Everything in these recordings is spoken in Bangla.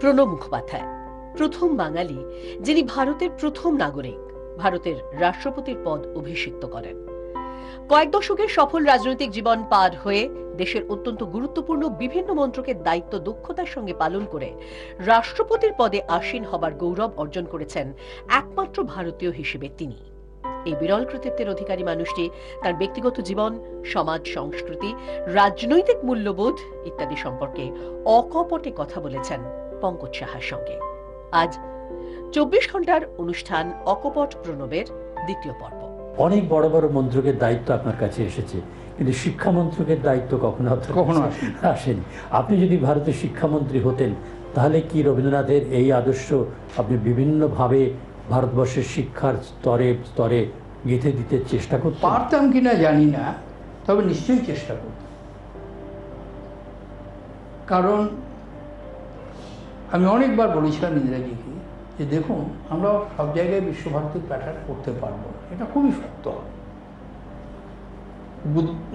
প্রণব মুখোপাধ্যায় প্রথম বাঙালি যিনি ভারতের প্রথম নাগরিক ভারতের রাষ্ট্রপতির পদ অভিষিক্ত করেন। কয়েক দশকের সফল রাজনৈতিক জীবন পার হয়ে দেশের অত্যন্ত গুরুত্বপূর্ণ বিভিন্ন মন্ত্রকের দায়িত্ব দক্ষতার সঙ্গে পালন করে রাষ্ট্রপতির পদে আসীন হবার গৌরব অর্জন করেছেন একমাত্র ভারতীয় হিসেবে তিনি। এই বিরল কৃতিত্বের অধিকারী মানুষটি তার ব্যক্তিগত জীবন, সমাজ সংস্কৃতি, রাজনৈতিক মূল্যবোধ ইত্যাদি সম্পর্কে অকপটে কথা বলেছেন পঙ্কজ সাহার সঙ্গে। আজ 24 ঘন্টার অনুষ্ঠান অকপট প্রণবের দ্বিতীয় পর্ব। অনেক বড় বড় মন্ত্রকের দায়িত্ব আপনার কাছে এসেছে, কিন্তু শিক্ষা মন্ত্রকের দায়িত্ব কখনো আসেনি। আপনি যদি ভারতের শিক্ষামন্ত্রী হতেন তাহলে কি রবীন্দ্রনাথের এই আদর্শ আপনি বিভিন্নভাবে ভারতবর্ষের শিক্ষার স্তরে স্তরে গেঁথে দিতে চেষ্টা করতেন? পারতাম কিনা জানি না, তবে নিশ্চয়ই চেষ্টা করতাম। কারণ আমি অনেকবার বলেছিলাম ইন্দিরাজিকে যে দেখুন, আমরা সব জায়গায় বিশ্বভারতীর প্যাটার্ন করতে পারবো না, এটা খুবই শক্ত।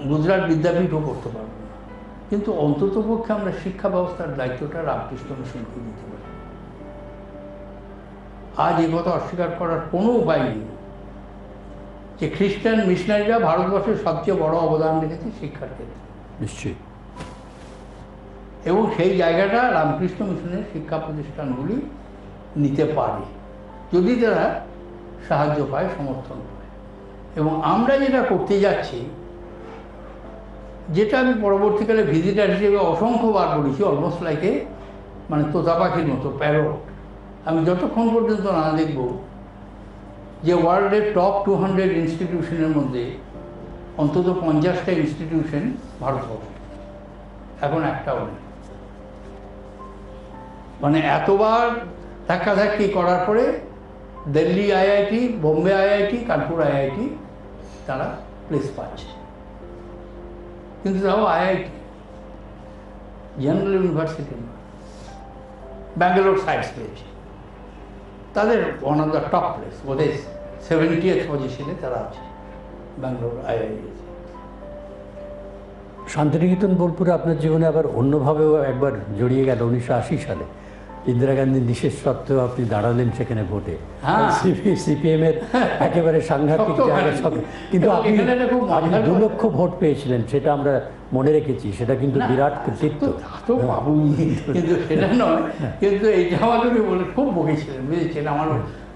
গুজরাট বিদ্যাপীঠও করতে পারবো না, কিন্তু অন্ততপক্ষে আমরা শিক্ষা ব্যবস্থার দায়িত্বটা রামকৃষ্ণ মিশনকে দিতে পারি। আজ এ কথা অস্বীকার করার কোনো উপায় নেই যে খ্রিস্টান মিশনারিরা ভারতবর্ষের সবচেয়ে বড় অবদান রেখেছে শিক্ষার ক্ষেত্রে। নিশ্চয়ই। এবং সেই জায়গাটা রামকৃষ্ণ মিশনের শিক্ষা প্রতিষ্ঠানগুলি নিতে পারে যদি তারা সাহায্য পায়, সমর্থন পায়। এবং আমরা যেটা করতে যাচ্ছি, যেটা আমি পরবর্তীকালে ভিজিটার হিসেবে অসংখ্যবার বলেছি, অলমোস্ট লাইকে মানে তোতা পাখির মতো প্যারট, আমি যতক্ষণ পর্যন্ত না দেখব যে ওয়ার্ল্ডের টপ 200 ইনস্টিটিউশনের মধ্যে অন্তত 50টা ইনস্টিটিউশন ভারতবর্ষ, এখন একটাও নেই। মানে এতবার ধাক্কাধাক্কি করার পরে Delhi IIT, Bombay IIT, Kanpur IIT তারা প্লেস পাচ্ছে, কিন্তু তাও আইআইটি জেনারেল ইউনিভার্সিটি নয়। ব্যাঙ্গালোর সায়েন্স পেয়েছে, তাদের one of the top place, বোধহয় 70th পজিশনে তারা আছে ব্যাঙ্গালোর আইআইটি। শান্তিনিকেতন বোলপুরে আপনার জীবনে আবার অন্যভাবেও একবার জড়িয়ে গেল 1980 সালে। ইন্দিরা গান্ধীর নিষেধ সত্ত্বেও আপনি দাঁড়ালেন সেখানে ভোটে। সিপিএমের একেবারে সাংঘাতিক জায়গা, কিন্তু আপনি 2 লক্ষ ভোট পেয়েছিলেন, সেটা আমরা মনে রেখেছি। সেটা কিন্তু বিরাট কৃতিত্ব। কিন্তু সেটা নয়, কিন্তু এইটা আমাকে বলে খুব বকেছিলেন, বুঝেছেন। আমার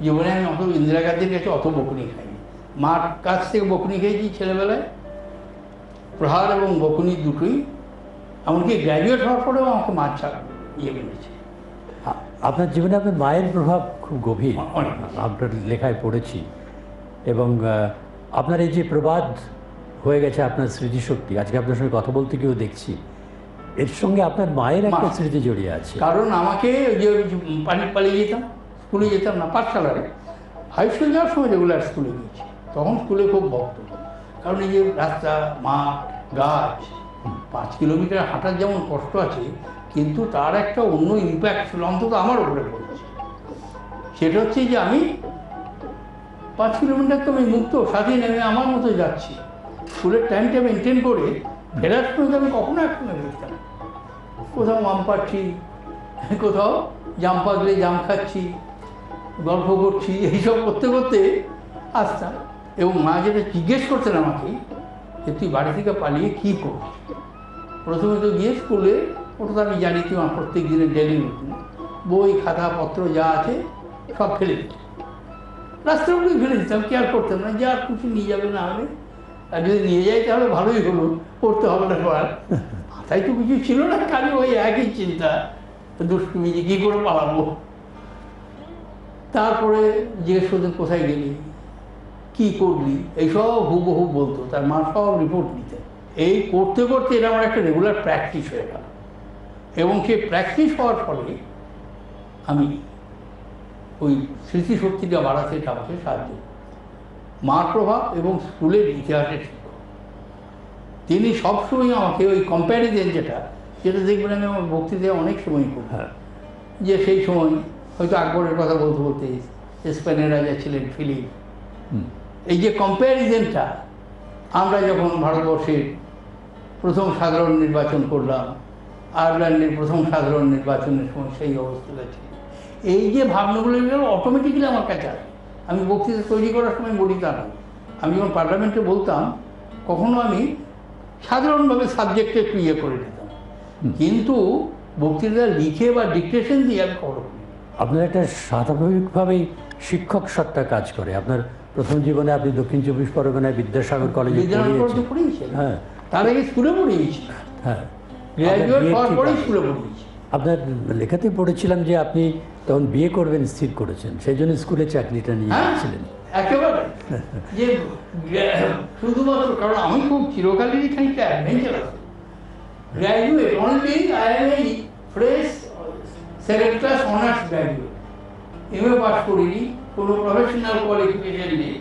জীবনে আমি অত ইন্দিরা গান্ধীর কাছে অত বকুনি খাইনি। মার কাছ থেকে বকুনি খেয়েছি ছেলেবেলায়, প্রহার এবং বকুনি দুটোই। এমনকি গ্র্যাজুয়েট হওয়ার পরেও আমাকে মার ছাড়া মেরেছে। আপনার জীবনে আপনার মায়ের প্রভাব খুব গভীর, আপনার লেখায় পড়েছি। এবং আপনার এই যে প্রবাদ হয়ে গেছে আপনার স্মৃতিশক্তি, আজকে আপনার সঙ্গে কথা বলতে গিয়েও দেখছি, এর সঙ্গে আপনার মায়ের একটা স্মৃতি জড়িয়ে আছে। কারণ আমাকে যে পালিয়ে যেতাম, স্কুলে যেতাম না, পাঠশালায়। হাই স্কুল যাওয়ার সময় রেগুলার স্কুলে গিয়েছি, তখন স্কুলে খুব ভক্ত। কারণ এই যে রাস্তা, মাঠ, গাছ, 5 কিলোমিটার হাঁটার যেমন কষ্ট আছে, কিন্তু তার একটা অন্য ইম্প্যাক্ট ছিল অন্তত আমার উপরে পড়েছে। সেটা হচ্ছে যে আমি 5 কিলোমিটার তো আমি মুক্ত, সাথে নেমে আমার মতো যাচ্ছি, স্কুলের টাইমটা মেনটেন করে ফেরার সময় আমি কখনো একসঙ্গে ফিরতাম। কোথাও আম পাচ্ছি, কোথাও জাম পাকলে জাম খাচ্ছি, গল্প করছি, এইসব করতে করতে আসতাম। এবং মা যেটা জিজ্ঞেস করতেন আমাকে যে তুই বাড়ি থেকে পালিয়ে কী করছিস। প্রথমে তো গিয়ে স্কুলে, ওটা তো আমি জানি কি আমার প্রত্যেক দিনের ডেলি রুটিন, বই খাতাপত্র যা আছে সব ফেলে দিতাম, রাস্তাগুলোই ফেলে দিতাম, কেয়ার করতাম না যে আর কিছু নিয়ে যাবে না হলে, আর যদি নিয়ে যাই তাহলে ভালোই হলো, পড়তে হবে না। আর মাথায় তো কিছু ছিল না, খালি ওই একই চিন্তা, দুষ্টুমি যে কী করে পালাবো। তারপরে জিজ্ঞেস করতেন কোথায় গেলি, কী করলি, এইসব হুবহু বলতো, তার মা সব রিপোর্ট নিতেন। এই করতে করতে এটা আমার একটা রেগুলার প্র্যাকটিস হয়ে গেল। এবং সেই প্র্যাকটিস হওয়ার ফলে আমি ওই স্মৃতিশক্তিটা বাড়াতে আমাকে সাহায্য, মার প্রভাব এবং স্কুলের ইতিহাসের শিক্ষক, তিনি সবসময় আমাকে ওই কম্প্যারিজন যেটা দেখবেন আমি আমার বক্তৃতায় অনেক সময় করি, যে সেই সময় হয়তো আকবরের কথা বলতে বলতে স্পেনের রাজা ছিলেন ফিলিপ, এই যে কম্প্যারিজনটা, আমরা যখন ভারতবর্ষের প্রথম সাধারণ নির্বাচন করলাম, আয়ারল্যান্ডের প্রথম সাধারণ নির্বাচনের সময় সেই অবস্থাটা ছিল। এই যে ভাবনাগুলো অটোমেটিক্যালি আমার কাছে আসে। আমি বক্তৃতা তৈরি করার সময় বলি তা না, আমি যখন পার্লামেন্টে বলতাম কখনো আমি সাধারণভাবে সাবজেক্টে একটু ইয়ে করে দিতাম, কিন্তু বক্তৃতা লিখে বা ডিকটেশন দিয়ে আমি কখনো করি। আপনার একটা স্বাভাবিকভাবেই শিক্ষক সত্তা কাজ করে। আপনার প্রথম জীবনে আপনি দক্ষিণ চব্বিশ পরগনায় বিদ্যাসাগর কলেজে পড়িয়েছেন। পড়িয়েছেন, হ্যাঁ, তার আগে স্কুলে পড়িয়েছি, হ্যাঁ। গ্র্যাজুয়েট হওয়ার পরেই স্কুলে পড়িয়েছি। আপনার লেখাতে পড়েছিলাম যে আপনি তখন বিয়ে করবেন স্থির করেছেন, সেই জন্য স্কুলে চাকরিটা নিয়েছিলেন। একেবারে যে শুধুমাত্র কারণ আমি খুব চিরকালেরই খানিকটা অ্যাডভেঞ্চার আছে। Graduate only I am a fresh second class honours graduate, MA pass করিনি, কোনো প্রফেশনাল কোয়ালিফিকেশন নেই,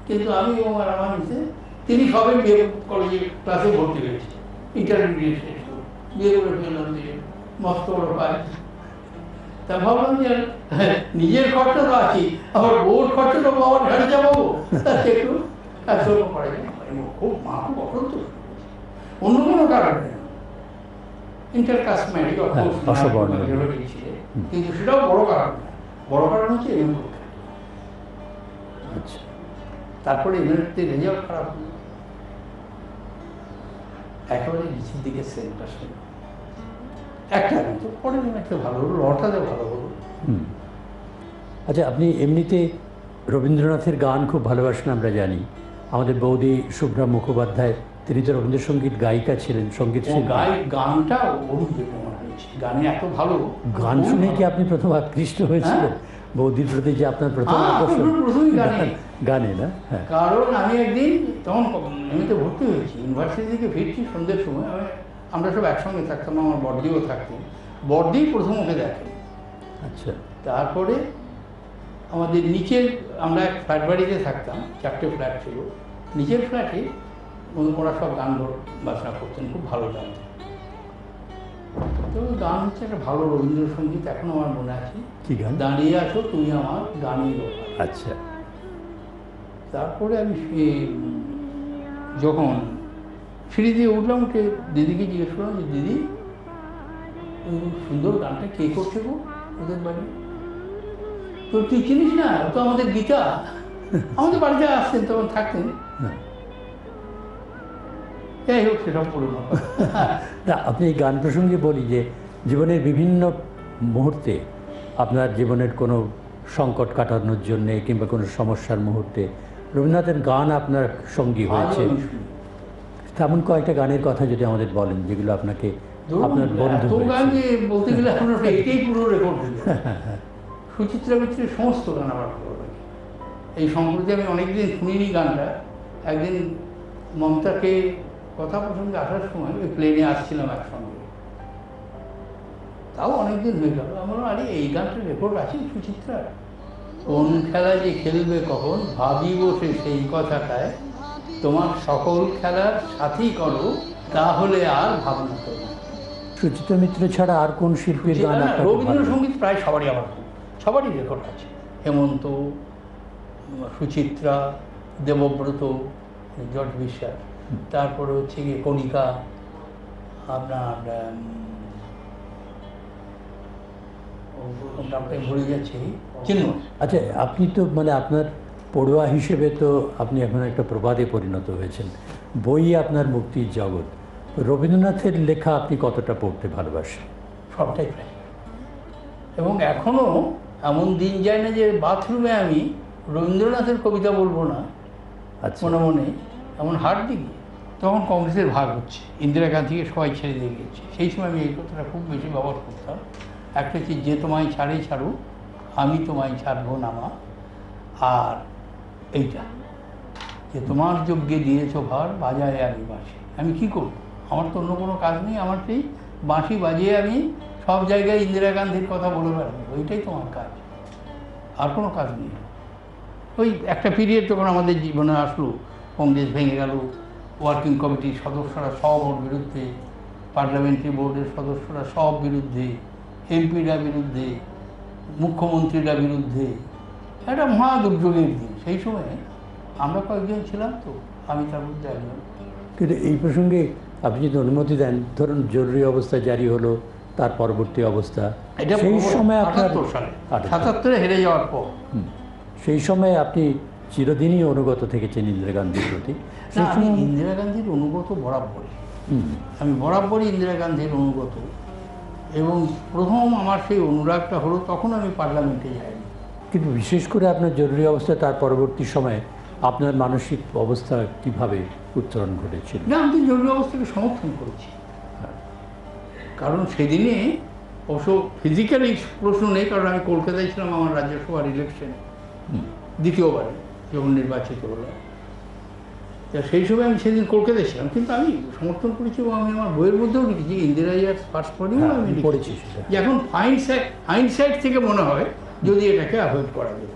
কিন্তু আমি এবং আমার মিসে তিনি সবে বিয়ে কলেজে ক্লাসে ভর্তি হয়েছে, ইন্টারমিডিয়েট শেষ করে বিয়ে করে ফেললাম, যে মস্ত বড় পাই। তা ভাবলাম যে নিজের খরচা তো আছি, আবার বউর খরচাটা বাবার ঘাড়ে যাবো, তাতে একটু কাজকর্ম করা যায়। খুব মা খুব অসন্ত, অন্য কোনো কারণে ইন্টারকাস্ট ম্যারেজ কিন্তু সেটাও বড় কারণ না। বড় কারণ হচ্ছে এমএ পরীক্ষা। আচ্ছা, তারপরে এমএতে রেজাল্ট খারাপ হলো, একেবারে নিচের দিকে সেন্টার একটা তো পরে একটা ভালো হলো, লটাতে ভালো হলো। আচ্ছা, আপনি এমনিতে রবীন্দ্রনাথের গান খুব ভালোবাসেন আমরা জানি। আমাদের বৌদি শুভ্রা মুখোপাধ্যায়, তিনি তো রবীন্দ্রসঙ্গীত গায়িকা ছিলেন, সঙ্গীত গানটা অনুপ্রেরণা হয়েছে, গানে এত ভালো গান শুনে কি আপনি প্রথম আকৃষ্ট হয়েছিলেন? বৌদির প্রতি যে আপনার প্রথম আকর্ষণ গানে না? হ্যাঁ, কারণ আমি একদিন তখন এমনিতে ভর্তি হয়েছি, ইউনিভার্সিটি থেকে ফিরছি সন্ধ্যের সময়, আমরা সব একসঙ্গে থাকতাম, আমার বড়দিও থাকতেন, বড়দি প্রথম ওকে দেখেন। আচ্ছা, তারপরে আমাদের নিচের, আমরা এক ফ্ল্যাট বাড়িতে থাকতাম, 4টে ফ্ল্যাট ছিল, নিচের ফ্ল্যাটে ওরা সব গান বাজনা করতেন, খুব ভালো জানতেন। তো গান হচ্ছে একটা ভালো রবীন্দ্রসঙ্গীত, এখন আমার মনে আছে, কি গান? দাঁড়িয়ে আছো তুমি আমার গানের ওপর। আচ্ছা, তারপরে আমি যখন সিঁড়ি দিয়ে উঠলাম, উঠে দিদিকে জিজ্ঞেস করলাম যে দিদি সুন্দর গানটা কে করছে গো ওদের বাড়ি? তো তুই চিনিস না, ও তো আমাদের গীতা, আমাদের বাড়িতে আসতেন তখন থাকতেন। যাই হোক, সেসব পুরোনো। আপনি এই গান প্রসঙ্গে বলি যে জীবনের বিভিন্ন মুহূর্তে, আপনার জীবনের কোনো সংকট কাটানোর জন্যে কিংবা কোনো সমস্যার মুহূর্তে রবীন্দ্রনাথের গান আপনার সঙ্গী হয়েছে। তেমন কয়েকটা গানের কথা যদি আমাদের বলেন, যেগুলো আপনাকে আপনার বন্ধু গান যে বলতে গেলে আপনার এটাই পুরো রেকর্ড হয়ে যায়। সুচিত্রা মিত্রের সমস্ত গান আমার ভালো লাগে। এই সম্প্রতি আমি অনেকদিন শুনিনি গানটা, একদিন মমতাকে কথা প্রসঙ্গে আসার সময় ওই প্লেনে আসছিলাম একসঙ্গে, তাও অনেকদিন হয়ে গেল, আমার আরে এই গানটার রেকর্ড আছে সুচিত্রা, কোন খেলা যে খেলবে কখন ভাবি বসে সেই কথাটায়, তোমার সকল খেলার সাথী করো তাহলে আর ভাবনা করো। সুচিত্রা মিত্র ছাড়া আর কোন শিল্পীর গান? রবীন্দ্রসঙ্গীত প্রায় সবারই, আমার সবারই রেকর্ড আছে, হেমন্ত, সুচিত্রা, দেবব্রত, জর্জ বিশ্বাস, তারপরে হচ্ছে গিয়ে কণিকা, আপনার নামটা ভুলে যাচ্ছি, চিন্ময়। আচ্ছা, আপনি তো মানে আপনার পড়ুয়া হিসেবে তো আপনি এখন একটা প্রবাদে পরিণত হয়েছেন, বই আপনার মুক্তির জগৎ। রবীন্দ্রনাথের লেখা আপনি কতটা পড়তে ভালোবাসেন? সবটাই প্রায়, এবং এখনও এমন দিন যায় না যে বাথরুমে আমি রবীন্দ্রনাথের কবিতা বলবো না। আচ্ছা, মনে মনে এমন হাট দিকে, তখন কংগ্রেসের ভাগ হচ্ছে, ইন্দিরা গান্ধীকে সবাই ছেড়ে দিয়ে গেছে, সেই সময় আমি এই কথাটা খুব বেশি ব্যবহার করতাম। একটা হচ্ছে যে তোমায় ছাড়ে ছাড়ু আমি তোমায় ছাড়বো না মা, আর এইটা যে তোমার যজ্ঞে দিয়েছ ভার বাজায় আমি বাঁশি, আমি কী করবো, আমার তো অন্য কোনো কাজ নেই, আমার সেই বাঁশি বাজিয়ে আমি সব জায়গায় ইন্দিরা গান্ধীর কথা বলে বেড়াবো, ওইটাই তোমার কাজ, আর কোনো কাজ নেই। ওই একটা পিরিয়ড যখন আমাদের জীবনে আসলো, কংগ্রেস ভেঙে গেল, ওয়ার্কিং কমিটির সদস্যরা সব ওর বিরুদ্ধে, পার্লামেন্টারি বোর্ডের সদস্যরা সব বিরুদ্ধে, এমপিরা বিরুদ্ধে, মুখ্যমন্ত্রীরা বিরুদ্ধে, একটা মহা দুর্যোগের দিন। সেই সময় আমরা কয়েকজন ছিলাম, তো আমি তার মধ্যে একজন। কিন্তু এই প্রসঙ্গে আপনি যদি অনুমতি দেন, ধরুন জরুরি অবস্থা জারি হলো, তার পরবর্তী অবস্থা, এটা সেই সময় আপনার ৭৭ সালে ৭৭ ৭৭ হেরে যাওয়ার পর। সেই সময় আপনি চিরদিনই অনুগত থেকেছেন ইন্দিরা গান্ধীর প্রতি। না, আমি ইন্দিরা গান্ধীর অনুগত বরাবরই, আমি বরাবরই ইন্দিরা গান্ধীর অনুগত। এবং প্রথম আমার সেই অনুরাগটা হলো তখন আমি পার্লামেন্টে যাইনি। কিন্তু বিশেষ করে আপনার জরুরি অবস্থা, তার পরবর্তী সময়ে আপনার মানসিক অবস্থা কিভাবে উত্তরণ ঘটেছিল? না, আমি জরুরি অবস্থাকে সমর্থন করেছি, কারণ সেদিনে অবশ্য ফিজিক্যালি প্রশ্ন নেই, কারণ আমি কলকাতায় ছিলাম আমার রাজ্যসভার ইলেকশনে দ্বিতীয়বারে যখন নির্বাচিত হলো। সেই সময় আমি সেদিন কলকাতায় ছিলাম, কিন্তু আমি সমর্থন করেছি এবং আমি আমার বইয়ের মধ্যেও লিখেছি, ইন্দিরা ইয়ার ফার্স্ট পরেও আমি পড়েছি যে এখন হাইন্ডসাইট থেকে মনে হয় যদি এটাকে অ্যাভয়েড করা যেত।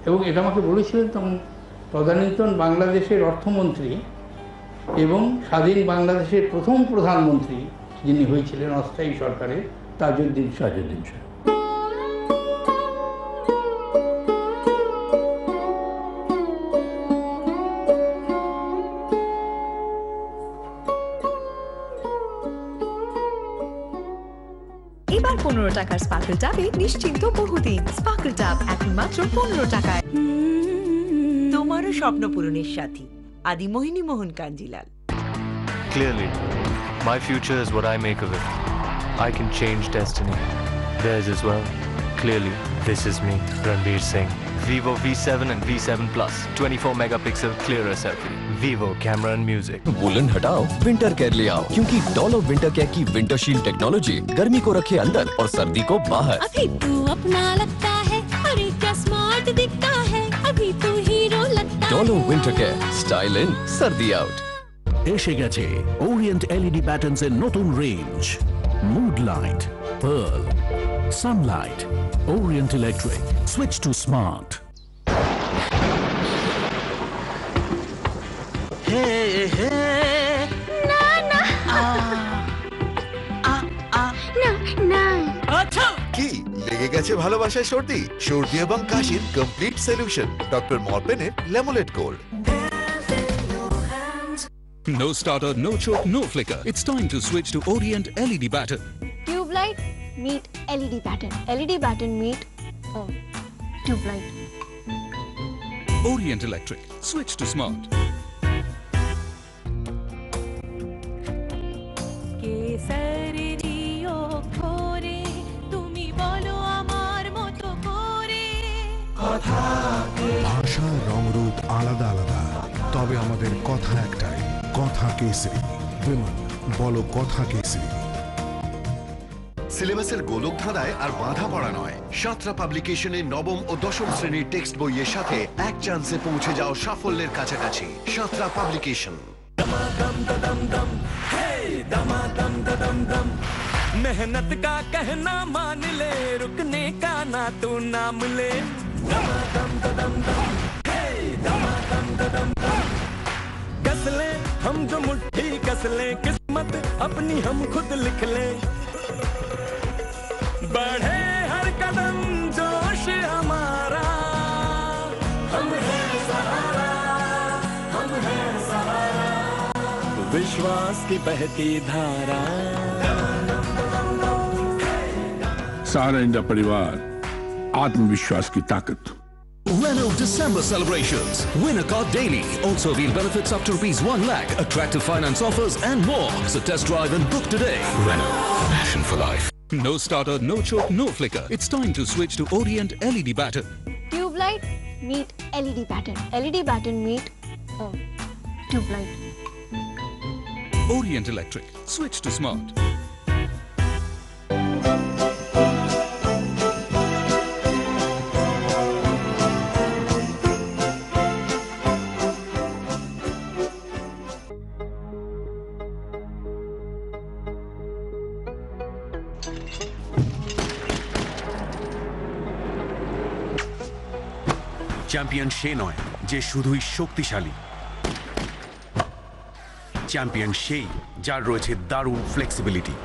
এবং এটা আমাকে বলেছিলেন তখন তদানীন্তন বাংলাদেশের অর্থমন্ত্রী এবং স্বাধীন বাংলাদেশের প্রথম প্রধানমন্ত্রী যিনি হয়েছিলেন অস্থায়ী সরকারের, তাজউদ্দিন শাহ। এবার 15 টাকার স্পার্কল ট্যাবে নিশ্চিন্ত বহুদিন। স্পার্কল ট্যাব এখন মাত্র 15 টাকায়। তোমারও স্বপ্ন পূরণের সাথী আদিমোহিনী মোহন Kanjilal. Clearly, my future is what I make of it. I can change destiny. Theirs as well. Clearly, this is me, Ranveer Singh. Vivo V7 and V7 Plus, 24 megapixel clearer selfie. Vivo camera and music. Woollen हटाओ, विंटर केयर ले आओ, क्योंकि डॉलो विंटर केयर की विंटर शील्ड टेक्नोलॉजी गर्मी को रखे अंदर और सर्दी को बाहर। अभी तू अपना लगता है, अरे क्या स्मार्ट दिखता है, अभी तू हीरो लगता है। Dolo winter care, style in, सर्दी आउट। এসে গেছে ওরিয়েন্ট এলইডি ব্যাটার্নস এর নতুন range, mood light, pearl, sunlight, Orient electric, switch to smart. কি লেগে গেছে ভালোবাসায় সর্দি, সর্দি এবং কাশির কমপ্লিট সলিউশন, ডক্টর মরপেনের Lemolate gold. No starter, no choke, no flicker. It's time to switch to Orient LED batter. Tube light meet LED pattern meet tube light. Orient Electric. Switch to smart. ভাষা রংরূপ আলাদা আলাদা, তবে আমাদের কথা একটাই, কথা কেসরি। বিমল, বলো কথা কেসরি। সিলেবাসের গোলক ধাঁধায় আর বাধা পড়া নয়। সাঁতরা পাবলিকেশনের নবম ও দশম শ্রেণীর টেক্সট বইয়ের সাথে এক চান্সে পৌঁছে যাও সাফল্যের কাছাকাছি। সাঁতরা পাবলিকেশন। मेहनत का कहना मान ले, रुकने का ना तू नाम ले। कस ले हम जो मुट्ठी कस ले, किस्मत अपनी हम खुद लिख ले। बढ़े हर कदम जोश हमारा, हम हैं सहारा, हम हैं सहारा, विश्वास की बहती धारा। सारा इंडिया परिवार, आत्मविश्वास की ताकत। Renault December celebrations. Win a car daily. Also avail benefits up to ₹1 lakh, attractive finance offers and more. So test drive and book today. Renault, passion for life. No starter, no choke, no flicker. It's time to switch to Orient LED batter. Tube light meet LED pattern meet tube light. Orient Electric. Switch to smart. Champion সে নয় যে শুধুই শক্তিশালী, চ্যাম্পিয়ন সেই যার রয়েছে দারুণ ফ্লেক্সিবিলিটি।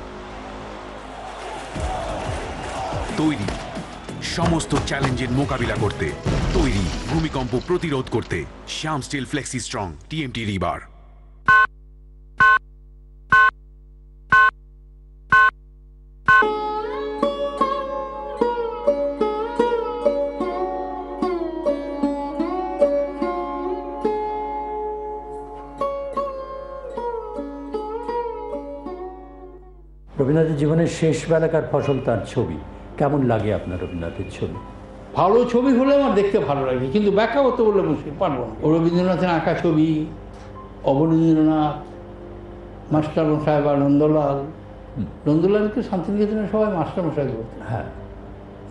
তৈরি সমস্ত চ্যালেঞ্জের মোকাবিলা করতে, তৈরি ভূমিকম্প প্রতিরোধ করতে। শ্যাম স্টিল ফ্লেক্সি স্ট্রং TMT রিবার। রবীন্দ্রনাথের জীবনের শেষ বেলাকার ফসল তার ছবি, কেমন লাগে আপনার রবীন্দ্রনাথের ছবি? ভালো ছবি হলে আমার দেখতে ভালো লাগে, কিন্তু ব্যাখ্যা করতে বললে মুশকিল, পারবো না। রবীন্দ্রনাথের আঁকা ছবি, অবনীন্দ্রনাথ, মাস্টারমশাই বা নন্দলাল, নন্দলালকে শান্তিনিকেতনে সবাই মাস্টারমশাই বলতেন, হ্যাঁ,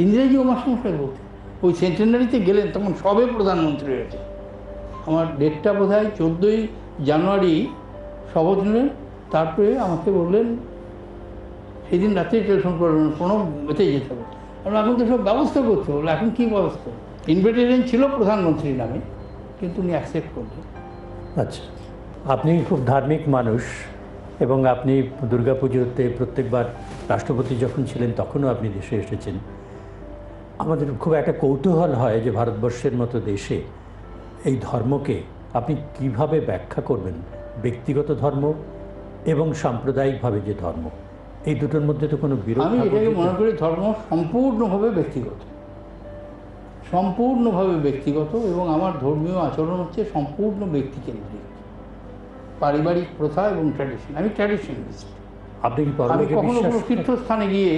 ইংরেজিও মাস্টারমশাই বলতেন। ওই সেন্টেনারিতে গেলেন তখন সবে প্রধানমন্ত্রী হয়েছে। আমার ডেটটা বোধ হয় 14ই জানুয়ারি শপথ নিলেন, তারপরে আমাকে বললেন সেদিন রাত্রে টেলিফোন করলেন কোনো এতে যেতে হবে। কারণ এখন তো সব ব্যবস্থা করতে হলো, এখন কী ব্যবস্থা? ইনভিটেশন ছিল প্রধানমন্ত্রীর নামে, কিন্তু উনি অ্যাকসেপ্ট করলেন। আচ্ছা, আপনি খুব ধার্মিক মানুষ এবং আপনি দুর্গাপুজোতে প্রত্যেকবার রাষ্ট্রপতি যখন ছিলেন তখনও আপনি দেশে এসেছেন। আমাদের খুব একটা কৌতূহল হয় যে ভারতবর্ষের মতো দেশে এই ধর্মকে আপনি কিভাবে ব্যাখ্যা করবেন, ব্যক্তিগত ধর্ম এবং সাম্প্রদায়িকভাবে যে ধর্ম, এই দুটোর মধ্যে তো কোনো বিরোধ? আমি এটাকে মনে করি ধর্ম সম্পূর্ণভাবে ব্যক্তিগত, সম্পূর্ণভাবে ব্যক্তিগত, এবং আমার ধর্মীয় আচরণ হচ্ছে সম্পূর্ণ ব্যক্তিকেন্দ্রিক, পারিবারিক প্রথা এবং ট্র্যাডিশন। আমি ট্র্যাডিশনালিস্ট। আপনি কি আমি কখনো কোনো তীর্থস্থানে গিয়ে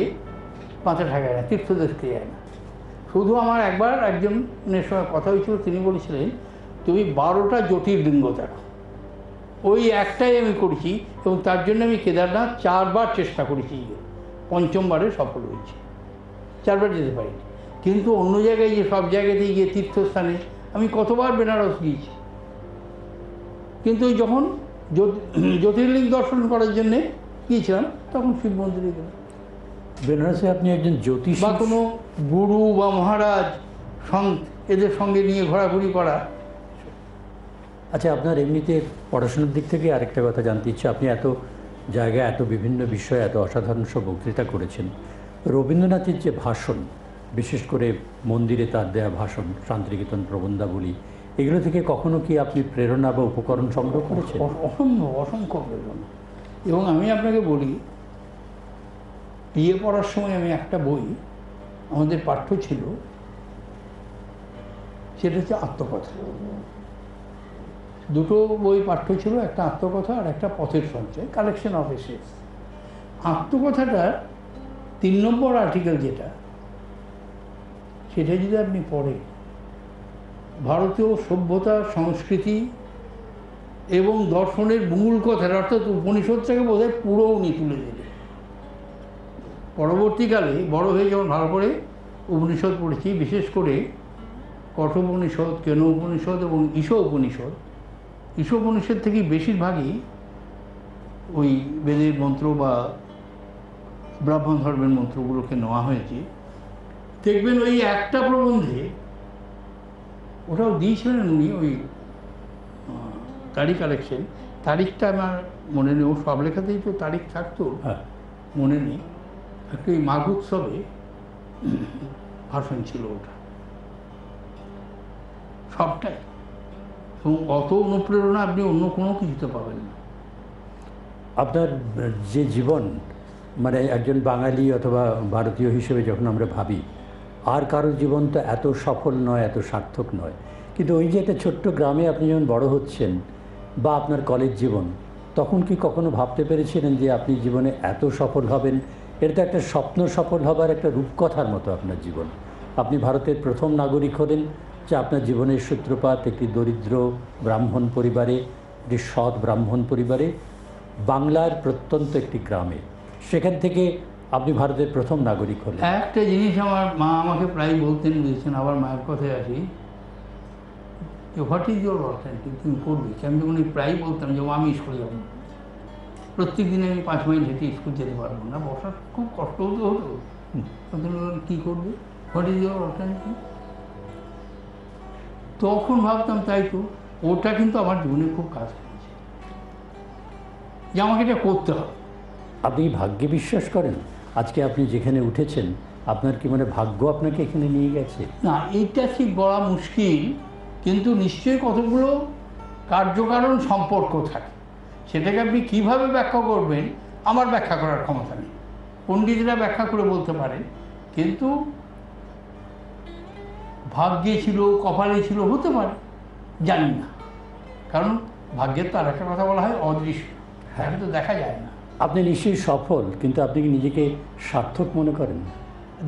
মাথা ঠেকাই না, তীর্থ দেখতে যাই না। শুধু আমার একবার একজনের সঙ্গে কথা হয়েছিল, তিনি বলেছিলেন তুমি 12টা জ্যোতির্লিঙ্গ দেখো। ওই একটাই আমি করেছি, এবং তার জন্য আমি কেদারনাথ 4 বার চেষ্টা করেছি, 5মবারে সফল হয়েছি, 4 বার যেতে পারিনি। কিন্তু অন্য জায়গায় যে সব জায়গাতেই গিয়ে তীর্থস্থানে আমি কতবার বেনারস গিয়েছি, কিন্তু ওই যখন জ্যোতির্লিঙ্গ দর্শন করার জন্যে গিয়েছিলাম তখন শিব মন্দিরে গেলাম। বেনারসে আপনি একজন জ্যোতিষ বা কোনো গুরু বা মহারাজ সন্ত এদের সঙ্গে নিয়ে ঘোরাঘুরি করা। আচ্ছা, আপনার এমনিতে পড়াশোনার দিক থেকে আরেকটা কথা জানতে ইচ্ছে, আপনি এত জায়গায় এত বিভিন্ন বিষয়ে এত অসাধারণ সব বক্তৃতা করেছেন। রবীন্দ্রনাথের যে ভাষণ, বিশেষ করে মন্দিরে তার দেয়া ভাষণ, শান্তিনিকেতন প্রবন্ধাবলী, এগুলো থেকে কখনো কি আপনি প্রেরণা বা উপকরণ সংগ্রহ করেছেন? অসংখ্য প্রেরণা। এবং আমি আপনাকে বলি, বিয়ে পড়ার সময় আমি একটা বই আমাদের পাঠ্য ছিল, সেটা হচ্ছে আত্মকথা। 2টো বই পাঠ্য ছিল, একটা আত্মকথা আর একটা পথের সঞ্চয়, কালেকশন অফ এসেস। আত্মকথাটার 3 নম্বর আর্টিকেল যেটা, সেটা যদি আপনি পড়েন, ভারতীয় সভ্যতা, সংস্কৃতি এবং দর্শনের মূল কথার, অর্থাৎ উপনিষদটাকে বোধহয় পুরো উনি তুলে দিলেন। পরবর্তীকালে বড় হয়ে যখন ভালো করে উপনিষদ পড়েছি, বিশেষ করে কঠোপনিষদ, কেন উপনিষদ এবং ঈশোপনিষদ, ঈশোপনিষদ থেকেই বেশিরভাগই ওই বেদের মন্ত্র বা ব্রাহ্মণ ধর্মের মন্ত্রগুলোকে নেওয়া হয়েছে। দেখবেন ওই একটা প্রবন্ধে, ওটাও দিয়েছিলেন উনি, ওই তারিখ কালেকশন, তারিখটা আমার মনে নেই, ও সব লেখাতেই তো তারিখ থাকতো, মনে নেই। একটা ওই মাঘ উৎসবে ভাষণ ছিল, ওটা সবটাই, এবং অত অনুপ্রেরণা আপনি অন্য কোনো কিছুতে পাবেন না। আপনার যে জীবন, মানে একজন বাঙালি অথবা ভারতীয় হিসেবে যখন আমরা ভাবি, আর কারোর জীবন তো এত সফল নয়, এত সার্থক নয়, কিন্তু ওই যে একটা ছোট্ট গ্রামে আপনি যখন বড় হচ্ছেন, বা আপনার কলেজ জীবন, তখন কি কখনো ভাবতে পেরেছিলেন যে আপনি জীবনে এত সফল হবেন? এটা তো একটা স্বপ্ন সফল হবার একটা রূপকথার মতো আপনার জীবন। আপনি ভারতের প্রথম নাগরিক হলেন, যে আপনার জীবনের সূত্রপাত একটি দরিদ্র ব্রাহ্মণ পরিবারে, একটি সৎ ব্রাহ্মণ পরিবারে, বাংলার প্রত্যন্ত একটি গ্রামে। সেখান থেকে আপনি ভারতের প্রথম নাগরিক হলেন। একটা জিনিস আমার মা আমাকে প্রায় বলতেন, দিয়েছেন, আবার মায়ের কথায় আসি, যে হোয়াট ইজ ইউর অল্টারনেটিভ, তুমি করবে কি? আমি যখন প্রায় বলতাম যে আমি স্কুলে যাবো, প্রত্যেক দিনে আমি 5 মাইল হেঁটে স্কুল যেতে পারবো না, বসার খুব কষ্ট হতো। কী করবে, হোয়াট ইজ ইউর অল্টারনেটিভ? তখন ভাবতাম তাই তো, ওটা কিন্তু আমার জীবনে খুব কাজ করেছে, যে আমাকে এটা করতে হবে। আপনি ভাগ্যে বিশ্বাস করেন? আজকে আপনি যেখানে উঠেছেন, আপনার কি মানে ভাগ্য আপনাকে এখানে নিয়ে গেছে? না, এইটা ঠিক বলা মুশকিল, কিন্তু নিশ্চয়ই কতগুলো কার্যকারণ সম্পর্ক থাকে। সেটাকে আপনি কীভাবে ব্যাখ্যা করবেন, আমার ব্যাখ্যা করার ক্ষমতা নেই। পণ্ডিতরা ব্যাখ্যা করে বলতে পারেন, কিন্তু ভাগ্যে ছিল, কপালে ছিল, হতে পারে, জানি না। কারণ ভাগ্যের তো আর একটা কথা বলা হয় অদৃশ্য, তাকে তো দেখা যায় না। আপনি নিশ্চয়ই সফল, কিন্তু আপনি কি নিজেকে সার্থক মনে করেন?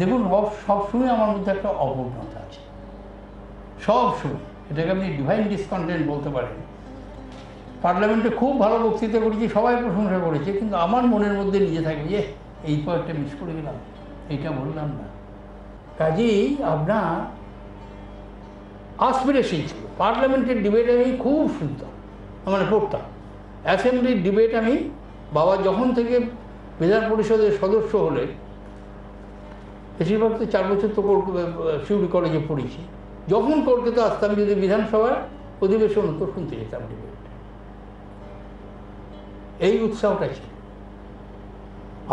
দেখুন, সবসময় আমার মধ্যে একটা অপূর্ণতা আছে, সবসময়। এটাকে আপনি ডিভাইন ডিসকন্টেন্ট বলতে পারেন। পার্লামেন্টে খুব ভালো বক্তৃতা করেছি, সবাই প্রশংসা করেছে, কিন্তু আমার মনের মধ্যে নিজে থাকবে যে এই পয়েন্টটা মিস করে গেলাম, এইটা বললাম না। কাজেই আপনার অ্যাসপিরেশন ছিল পার্লামেন্টের ডিবেট আমি খুব শুনতাম, মানে পড়তাম। অ্যাসেম্বলির ডিবেট আমি, বাবা যখন থেকে বিধান পরিষদের সদস্য হলে, বেশিরভাগ তো 4 বছর তো সিউড়ি কলেজে পড়েছি, যখন কলকাতা আসতাম যদি বিধানসভার অধিবেশন হতো শুনতে যেতাম ডিবেট। এই উৎসাহটা ছিল।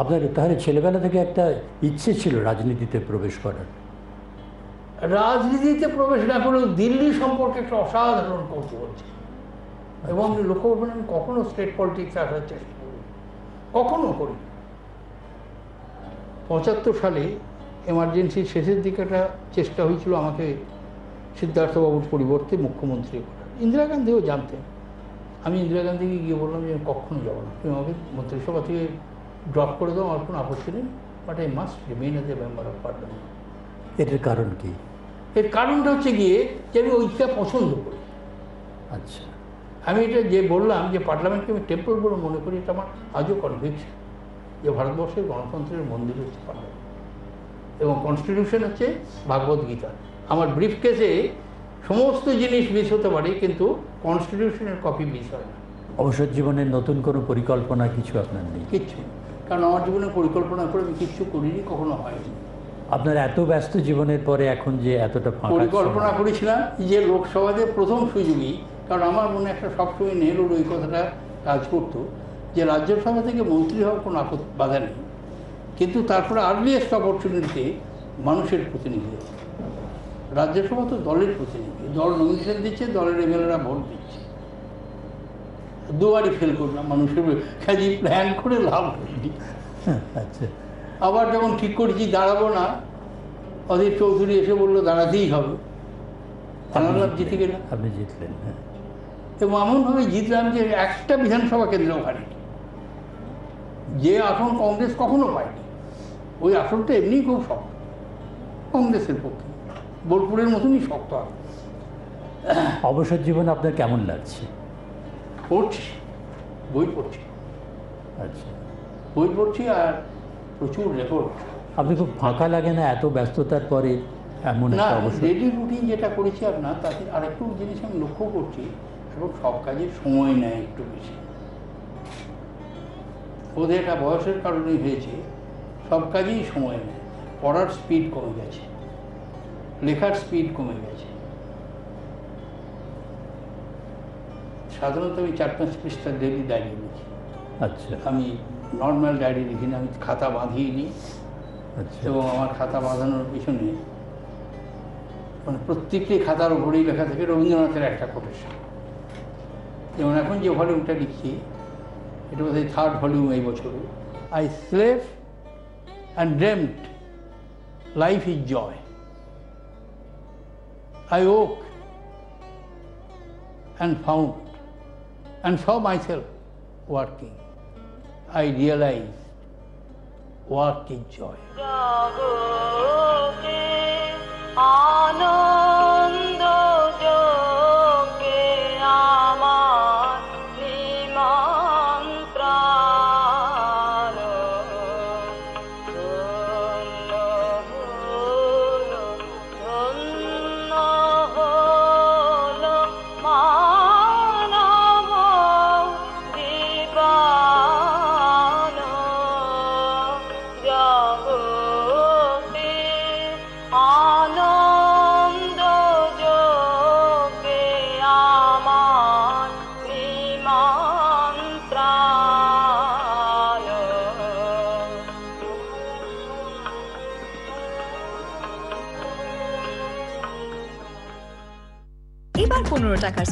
আপনার তাহলে ছেলেবেলা থেকে একটা ইচ্ছে ছিল রাজনীতিতে প্রবেশ করার? রাজনীতিতে প্রবেশ না করলেও দিল্লি সম্পর্কে একটা অসাধারণ কৌতূহল ছিল, এবং লক্ষ্য করবেন আমি কখনো স্টেট পলিটিক্সে আসার চেষ্টা করি, কখনো করি। 75 সালে এমার্জেন্সির শেষের দিকে একটা চেষ্টা হয়েছিল আমাকে সিদ্ধার্থবাবুর পরিবর্তে মুখ্যমন্ত্রী করার। ইন্দিরা গান্ধীও জানতেন। আমি ইন্দিরা গান্ধীকে গিয়ে বললাম যে কখনো যাবো না, তুমি আমাকে মন্ত্রিসভা থেকে ড্রপ করে দাও, আমার কোনো আপত্তি নেই, but I must remain as a member of parliament. এটার কারণ কি? এর কারণটা হচ্ছে গিয়ে যে আমি ওইটা পছন্দ করি। আচ্ছা, আমি এটা যে বললাম যে পার্লামেন্টকে আমি টেম্পল বলে মনে করি, এটা আমার আজও কনভিকশন যে ভারতবর্ষের গণতন্ত্রের মন্দির হচ্ছে পার্লামেন্ট, এবং কনস্টিটিউশন হচ্ছে ভাগবত গীতা। আমার ব্রিফ কেসে সমস্ত জিনিস মিস হতে পারে, কিন্তু কনস্টিটিউশনের কপি মিস হয় না। অবসর জীবনের নতুন কোনো পরিকল্পনা কিছু আপনার নেই? কিচ্ছু, কারণ আমার জীবনে পরিকল্পনা করে আমি কিচ্ছু করিনি, কখনো হয়নি। আপনার এত ব্যস্ত জীবনের পরে এখন যে এতটা পরিকল্পনা করেছিলাম যে লোকসভাতে প্রথম সুযোগই, কারণ আমার মনে একটা সবসময় নেহরুর ওই কথাটা কাজ করতো যে রাজ্যসভা থেকে মন্ত্রী হওয়ার কোনো বাধা নেই, কিন্তু তারপরে আর্লিয়েস্ট অপরচুনিটিতে মানুষের প্রতিনিধি। রাজ্যসভা তো দলের প্রতিনিধি, দল নমিনেশন দিচ্ছে, দলের এমএলএরা ভোট দিচ্ছে। দুবারই ফেল করলাম মানুষের কাজে, প্ল্যান করে লাভ হয়নি। আচ্ছা, আবার যখন ঠিক করেছি দাঁড়াবো না, অধীর চৌধুরী এসে বললো দাঁড়াতেই হবে, দাঁড়ালাম, জিতে গেলাম। আপনি জিতলেন? হ্যাঁ। এবং এমনভাবে জিতলাম যে একটা বিধানসভা কেন্দ্র ওখানে, যে আসন কংগ্রেস কখনো পায়নি, ওই আসনটা এমনি খুব শক্ত কংগ্রেসের পক্ষে, বোলপুরের মতনই শক্ত। অবসর জীবন আপনার কেমন লাগছে? পড়ছি, বই পড়ছি। আচ্ছা, বই পড়ছি আর প্রচুর রেকর্ড। আপনি খুব ফাঁকা লাগে না এত ব্যস্ততার পরে? এমন না, একটা অবস্থা। ডেইলি রুটিন যেটা করেছি আপনার, তাতে আরেকটু জিনিস আমি লক্ষ্য করছি, এবং সব কাজে সময় নেয় একটু বেশি। ওদের একটা বয়সের কারণেই হয়েছে, সব কাজেই সময় নেয়। পড়ার স্পিড কমে গেছে, লেখার স্পিড কমে গেছে। সাধারণত আমি 4-5 পৃষ্ঠার ডেইলি ডায়েরি লিখি। আচ্ছা, আমি নর্মাল ডায়েরি লিখি না, আমি খাতা বাঁধিয়ে নিই। আচ্ছা, এবং আমার খাতা বাঁধানোর পিছনে মানে প্রত্যেকটি খাতার উপরেই লেখা থাকে রবীন্দ্রনাথের একটা কোটেশন। যেমন এখন যে ভলিউমটা লিখছি, এটা বোধহয় 3rd ভলিউম এই বছরে। I slept and dreamed life is joy. I woke and found and saw myself working. I realized work is joy. আনন্দ যোগে আমার নিমন্ত্রণ, ধন্য হলো, ধন্য হলো মানব জীবন, জগতে আনন্দ যোগে আমার নিমন্ত্রণ। এবার 15 টাকার